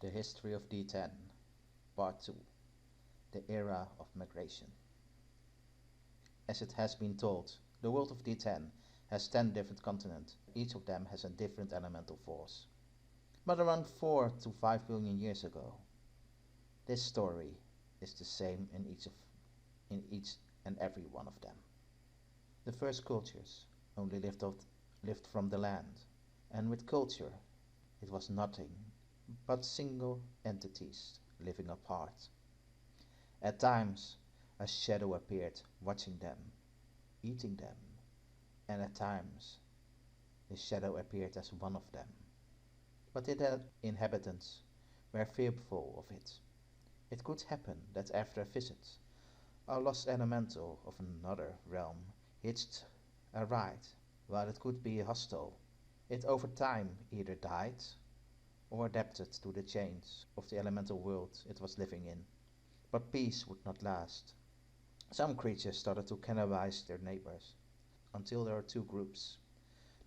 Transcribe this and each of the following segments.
The History of D10, Part 2, The Era of Migration. As it has been told, the world of D10 has 10 different continents. Each of them has a different elemental force. But around 4 to 5 billion years ago, this story is the same in each and every one of them. The first cultures only lived from the land, and with culture it was nothing but single entities living apart. At times a shadow appeared watching them, eating them, and at times the shadow appeared as one of them. But the inhabitants were fearful of it. It could happen that after a visit, a lost elemental of another realm hitched a ride, while it could be hostile. It over time either died or adapted to the change of the elemental world it was living in. But peace would not last. Some creatures started to cannibalize their neighbors, until there were two groups,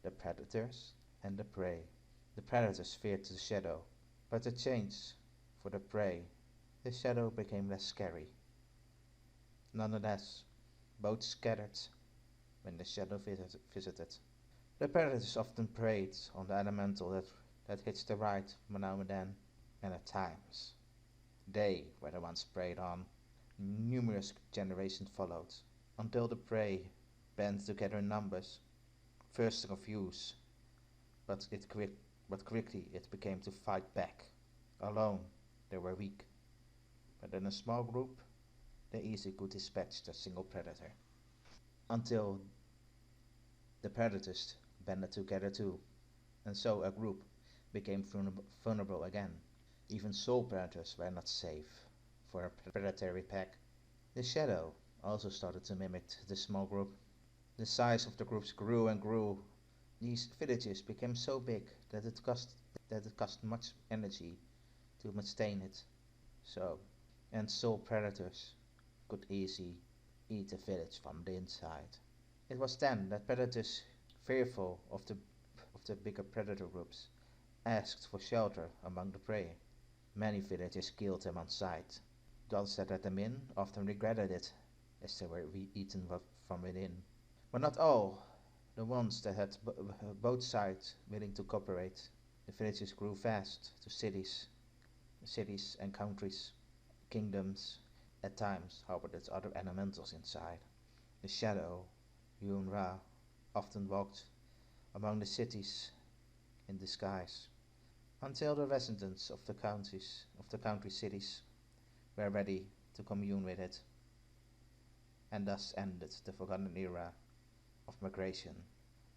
the predators and the prey. The predators feared the shadow, but the change for the prey, the shadow became less scary. Nonetheless, both scattered when the shadow visited. The predators often preyed on the elemental that hitched a ride now and then, and at times they were the ones preyed on. Numerous generations followed, until the prey band together in numbers, first to confuse, but quickly it became to fight back. Alone, they were weak, but in a small group, they easily could dispatch a single predator. Until the predators banded together too, and so a group became vulnerable again. Even soul predators were not safe for a predatory pack. The shadow also started to mimic the small group. The size of the groups grew and grew. These villages became so big that it cost much energy to maintain it. So, and soul predators could easily eat the village from the inside. It was then that predators, fearful of the bigger predator groups, asked for shelter among the prey. Many villagers killed them on sight. Those that let them in often regretted it, as they were eaten from within. But not all. The ones that had both sides willing to cooperate. The villages grew fast to cities and countries, kingdoms. At times harbored its other elementals inside. The shadow, Yun-Ra, often walked among the cities in disguise, until the residents of the country cities were ready to commune with it, and thus ended the forgotten era of migration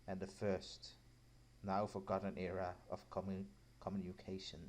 and the first, now forgotten era of communication.